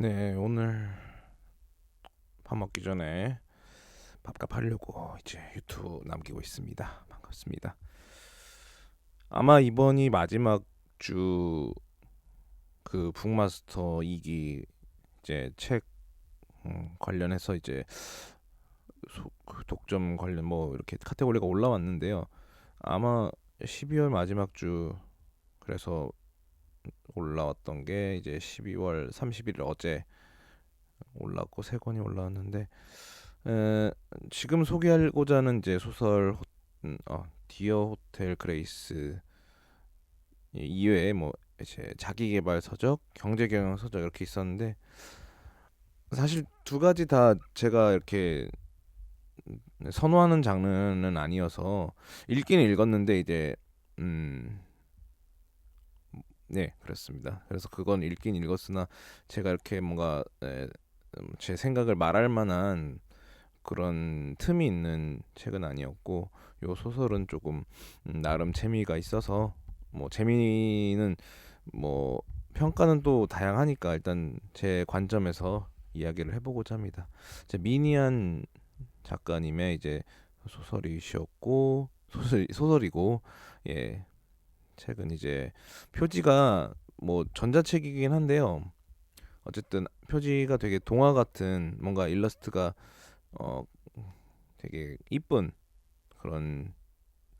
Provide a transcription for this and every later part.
네, 오늘 밥 먹기 전에 밥값 하려고 이제 유튜브 남기고 있습니다. 반갑습니다. 아마 이번이 마지막 주 그 북마스터 2기 이제 책 관련해서 이제 그 독점 관련 뭐 이렇게 카테고리가 올라왔는데요. 아마 12월 마지막 주 그래서 올라왔던 게 이제 12월 31일 어제 올랐고 세 권이 올라왔는데 에, 지금 소개하고자 하는 이제 소설 디어 호텔 그레이스 이외에 뭐 이제 자기계발 서적, 경제경영 서적 이렇게 있었는데 사실 두 가지 다 제가 이렇게 선호하는 장르는 아니어서 읽기는 읽었는데 이제 음, 네, 그렇습니다. 그래서 그건 읽긴 읽었으나 제가 이렇게 뭔가 제 생각을 말할 만한 그런 틈이 있는 책은 아니었고 요 소설은 조금 나름 재미가 있어서 뭐 재미는 뭐 평가는 또 다양하니까 일단 제 관점에서 이야기를 해보고자 합니다. 제 미니안 작가님의 이제 소설이셨고 소설이고 예 책은 이제 표지가 뭐 전자책이긴 한데요. 어쨌든 표지가 되게 동화 같은 뭔가 일러스트가 어 되게 이쁜 그런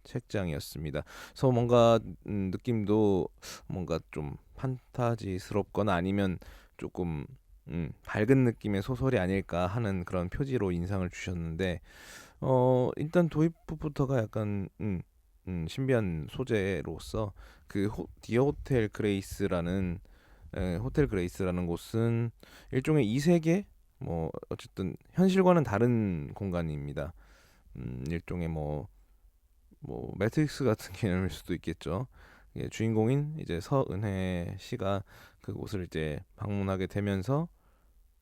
책장이었습니다. 그래서 뭔가 느낌도 뭔가 좀 판타지스럽거나 아니면 조금 밝은 느낌의 소설이 아닐까 하는 그런 표지로 인상을 주셨는데 일단 도입부부터가 약간 신비한 소재로서 그 디어 호텔 그레이스라는 호텔 그레이스라는 곳은 일종의 이세계 뭐 어쨌든 현실과는 다른 공간입니다. 일종의 뭐 매트릭스 같은 개념일 수도 있겠죠. 예, 주인공인 이제 서은혜 씨가 그곳을 이제 방문하게 되면서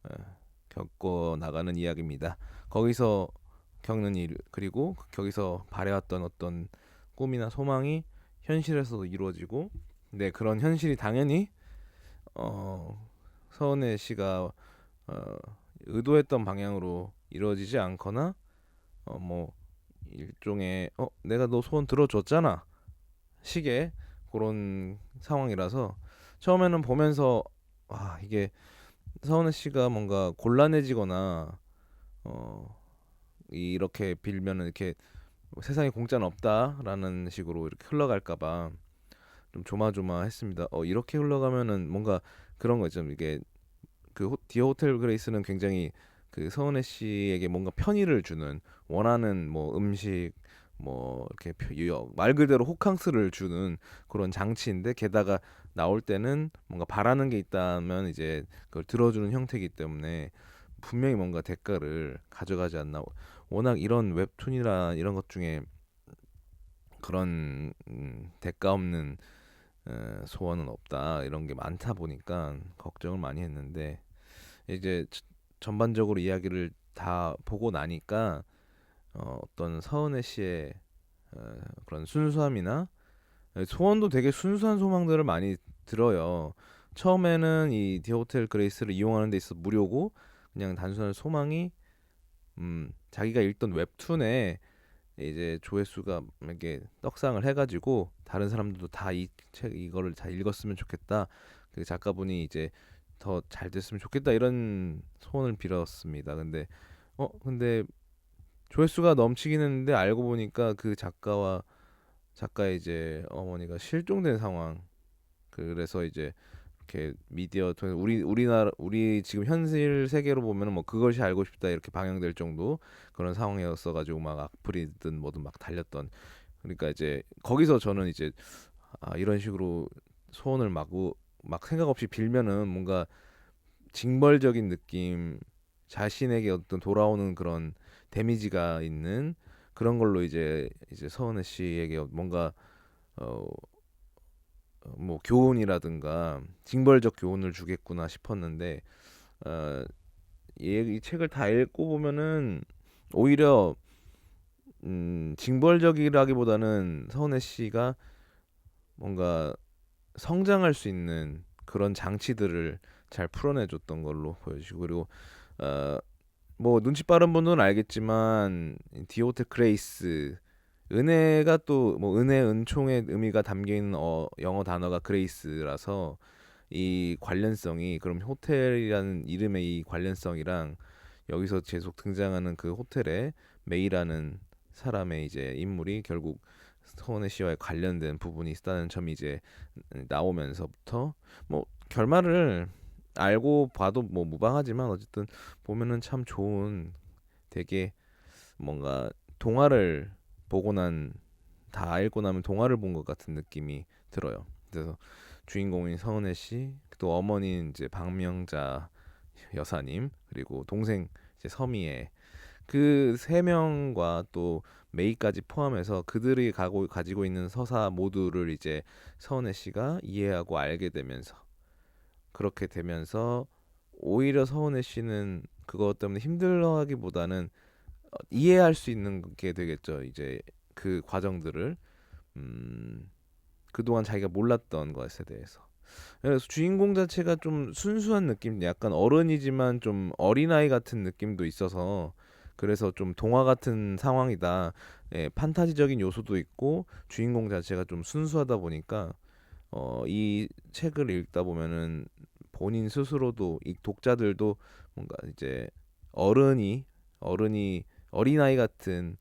어, 겪어 나가는 이야기입니다. 거기서 겪는 일 그리고 거기서 바래왔던 어떤 꿈이나 소망이 현실에서도 이루어지고, 네 그런 현실이 당연히 서은혜 씨가 어, 의도했던 방향으로 이루어지지 않거나 뭐 일종의 내가 너 소원 들어줬잖아 식의 그런 상황이라서 처음에는 보면서 이게 서은혜 씨가 뭔가 곤란해지거나 어 이렇게 빌면은 이렇게 세상에 공짜는 없다라는 식으로 이렇게 흘러갈까봐 좀 조마조마했습니다. 이렇게 흘러가면은 뭔가 그런 거 있죠. 이게 디어 호텔 그레이스는 굉장히 그 서은혜 씨에게 뭔가 편의를 주는 원하는 뭐 음식 뭐 이렇게 말 그대로 호캉스를 주는 그런 장치인데 게다가 나올 때는 뭔가 바라는 게 있다면 이제 그걸 들어주는 형태이기 때문에 분명히 뭔가 대가를 가져가지 않나. 워낙 이런 웹툰이나 이런 것 중에 그런 대가 없는 소원은 없다 이런 게 많다 보니까 걱정을 많이 했는데 이제 전반적으로 이야기를 다 보고 나니까 어떤 서은혜 씨의 그런 순수함이나 소원도 되게 순수한 소망들을 많이 들어요. 처음에는 이 디호텔 그레이스를 이용하는 데 있어 무료고 그냥 단순한 소망이 자기가 읽던 웹툰에 이제 조회수가 이렇게 떡상을 해가지고 다른 사람들도 다 이 책 이거를 다 읽었으면 좋겠다. 그 작가분이 이제 더 잘 됐으면 좋겠다 이런 소원을 빌었습니다. 근데 조회수가 넘치긴 했는데 알고 보니까 그 작가의 이제 어머니가 실종된 상황. 그래서 이제 이렇게 미디어 통해 우리 지금 현실 세계로 보면은 뭐 그것이 알고 싶다 이렇게 방영될 정도 그런 상황이었어 가지고 막 악플이든 뭐든 막 달렸던. 그러니까 이제 거기서 저는 이제 이런 식으로 소원을 막 생각 없이 빌면은 뭔가 징벌적인 느낌, 자신에게 어떤 돌아오는 그런 데미지가 있는 그런 걸로 이제 서은혜 씨에게 뭔가 어, 뭐 교훈이라든가 징벌적 교훈을 주겠구나 싶었는데 어, 이 책을 다 읽고 보면은 오히려 징벌적이라기보다는 서은혜 씨가 뭔가 성장할 수 있는 그런 장치들을 잘 풀어내줬던 걸로 보여지고 그리고 어, 뭐 눈치 빠른 분들은 알겠지만 디오테 그레이스 은혜가 또 뭐 은혜 은총의 의미가 담겨 있는 영어 단어가 그레이스라서 이 관련성이 그럼 호텔이라는 이름의 이 관련성이랑 여기서 계속 등장하는 그 호텔의 메이라는 사람의 이제 인물이 결국 서은혜 씨와의 관련된 부분이 있다는 점이 이제 나오면서부터 뭐 결말을 알고 봐도 뭐 무방하지만 어쨌든 보면은 참 좋은 되게 뭔가 동화를 보고 다 읽고 나면 동화를 본 것 같은 느낌이 들어요. 그래서 주인공인 서은혜 씨, 또 어머니인 이제 박명자 여사님, 그리고 동생 이제 서미애 그 세 명과 또 메이까지 포함해서 그들이 가지고 있는 서사 모두를 이제 서은혜 씨가 이해하고 알게 되면서 그렇게 되면서 오히려 서은혜 씨는 그것 때문에 힘들어하기보다는 이해할 수 있는 게 되겠죠. 이제 그 과정들을 그동안 자기가 몰랐던 것에 대해서. 그래서 주인공 자체가 좀 순수한 느낌, 약간 어른이지만 좀 어린아이 같은 느낌도 있어서 그래서 좀 동화 같은 상황이다. 예, 판타지적인 요소도 있고 주인공 자체가 좀 순수하다 보니까 이 책을 읽다 보면은 본인 스스로도 이 독자들도 뭔가 이제 어른이 어른이 어린아이 같은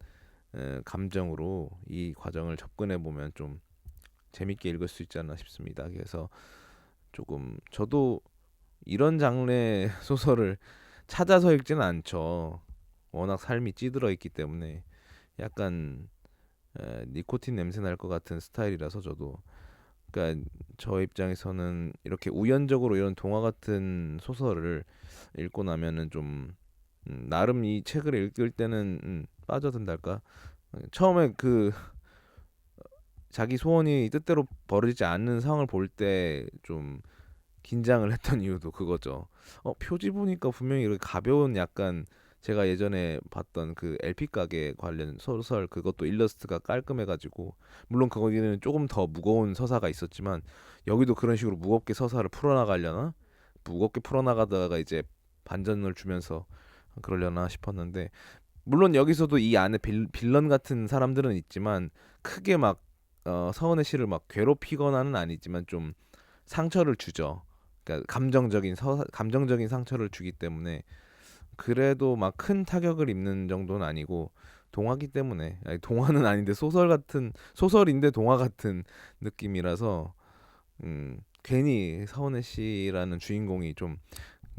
감정으로 이 과정을 접근해 보면 좀 재밌게 읽을 수 있지 않나 싶습니다. 그래서 조금 저도 이런 장르의 소설을 찾아서 읽지는 않죠. 워낙 삶이 찌들어 있기 때문에 약간 니코틴 냄새 날 것 같은 스타일이라서 저도 그러니까 저 입장에서는 이렇게 우연적으로 이런 동화 같은 소설을 읽고 나면은 좀 나름 이 책을 읽을 때는 빠져든달까 처음에 그 자기 소원이 뜻대로 벌어지지 않는 상황을 볼 때 좀 긴장을 했던 이유도 그거죠. 표지 보니까 분명히 이렇게 가벼운 약간 제가 예전에 봤던 그 LP 가게 관련 소설 그것도 일러스트가 깔끔해가지고 물론 거기는 조금 더 무거운 서사가 있었지만 여기도 그런 식으로 무겁게 서사를 풀어나가려나 무겁게 풀어나가다가 이제 반전을 주면서 그러려나 싶었는데 물론 여기서도 이 안에 빌런 같은 사람들은 있지만 크게 막 서은혜 씨를 막 괴롭히거나는 아니지만 좀 상처를 주죠. 그러니까 감정적인 상처를 주기 때문에 그래도 막 큰 타격을 입는 정도는 아니고 동화기 때문에 아니, 동화는 아닌데 소설인데 동화 같은 느낌이라서 괜히 서은혜 씨라는 주인공이 좀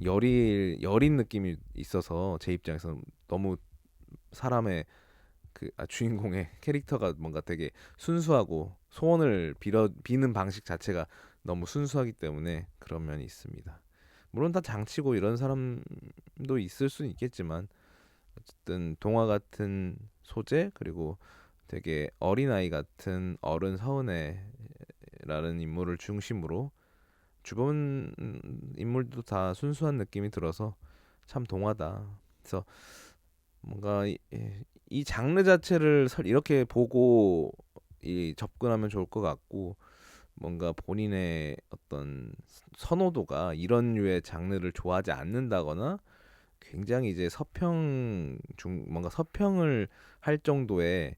여린 느낌이 있어서 제 입장에서는 너무 사람의 주인공의 캐릭터가 뭔가 되게 순수하고 소원을 비는 방식 자체가 너무 순수하기 때문에 그런 면이 있습니다. 물론 다 장치고 이런 사람도 있을 수는 있겠지만 어쨌든 동화 같은 소재 그리고 되게 어린아이 같은 어른 서은애라는 인물을 중심으로 주변 인물도 다 순수한 느낌이 들어서 참 동화다. 그래서 뭔가 이 장르 자체를 이렇게 보고 접근하면 좋을 것 같고 뭔가 본인의 어떤 선호도가 이런 류의 장르를 좋아하지 않는다거나 굉장히 이제 뭔가 서평을 할 정도의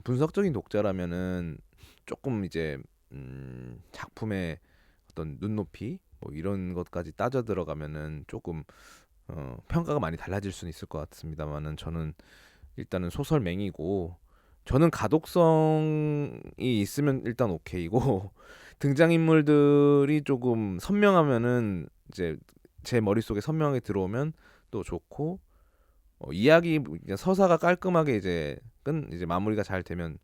분석적인 독자라면은 조금 이제 작품의 어떤 눈높이 뭐 이런 것까지 따져 들어가면은 조금 평가가 많이 달라질 수는 있을 것 같습니다만은 저는 일단은 소설맹이고 저는 가독성이 있으면 일단 오케이고 등장인물들이 조금 선명하면은 이제 제 머릿속에 선명하게 들어오면 또 좋고 서사가 깔끔하게 이제 마무리가 잘 되면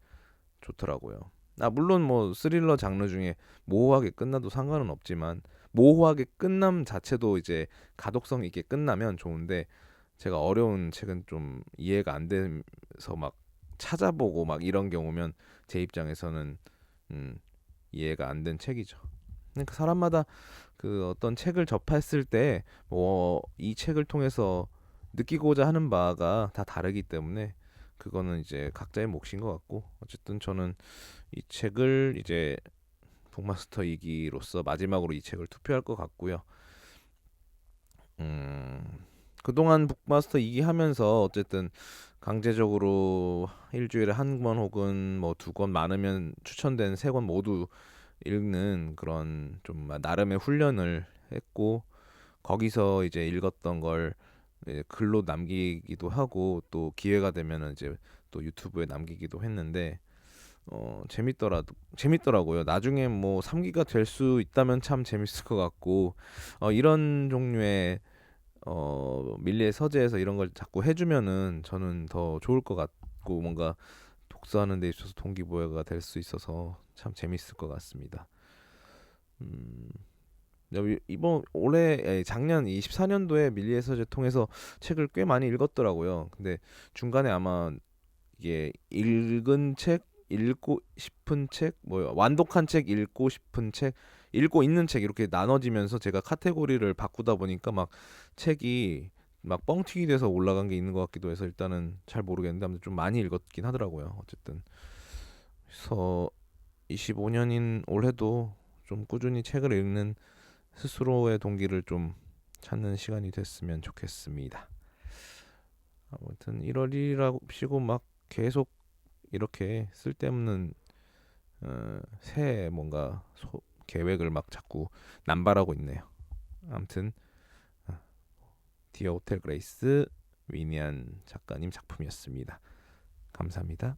좋더라고요. 물론 뭐 스릴러 장르 중에 모호하게 끝나도 상관은 없지만 모호하게 끝남 자체도 이제 가독성 있게 끝나면 좋은데 제가 어려운 책은 좀 이해가 안 돼서 막 찾아보고 막 이런 경우면 제 입장에서는 음, 이해가 안 된 책이죠. 그러니까 사람마다 그 어떤 책을 접했을 때 뭐 이 책을 통해서 느끼고자 하는 바가 다 다르기 때문에 그거는 이제 각자의 몫인 것 같고 어쨌든 저는 이 책을 이제 북마스터 2기로서 마지막으로 이 책을 투표할 것 같고요. 음, 그동안 북마스터 2기 하면서 어쨌든 강제적으로 일주일에 한 권 혹은 뭐 두 권 많으면 추천된 세 권 모두 읽는 그런 좀 나름의 훈련을 했고 거기서 이제 읽었던 걸 이제 글로 남기기도 하고 또 기회가 되면은 이제 또 유튜브에 남기기도 했는데 재밌더라고요. 나중에 뭐 3기가 될 수 있다면 참 재밌을 것 같고 이런 종류의 밀리의 서재에서 이런 걸 자꾸 해주면은 저는 더 좋을 것 같고 뭔가 독서하는 데 있어서 동기부여가 될 수 있어서 참 재밌을 것 같습니다. 음, 이번 작년 24년도에 밀리의 서재 통해서 책을 꽤 많이 읽었더라고요. 근데 중간에 아마 이게 읽은 책, 읽고 싶은 책, 뭐 완독한 책, 읽고 싶은 책, 읽고 있는 책 이렇게 나눠지면서 제가 카테고리를 바꾸다 보니까 막 책이 막 뻥튀기 돼서 올라간 게 있는 것 같기도 해서 일단은 잘 모르겠는데 아무튼 좀 많이 읽었긴 하더라고요. 어쨌든 그래서 25년인 올해도 좀 꾸준히 책을 읽는 스스로의 동기를 좀 찾는 시간이 됐으면 좋겠습니다. 아무튼 1월이라고 막 계속 이렇게 쓸데없는 새 뭔가 계획을 막 자꾸 남발하고 있네요. 아무튼 디어 호텔 그레이스 위니안 작가님 작품이었습니다. 감사합니다.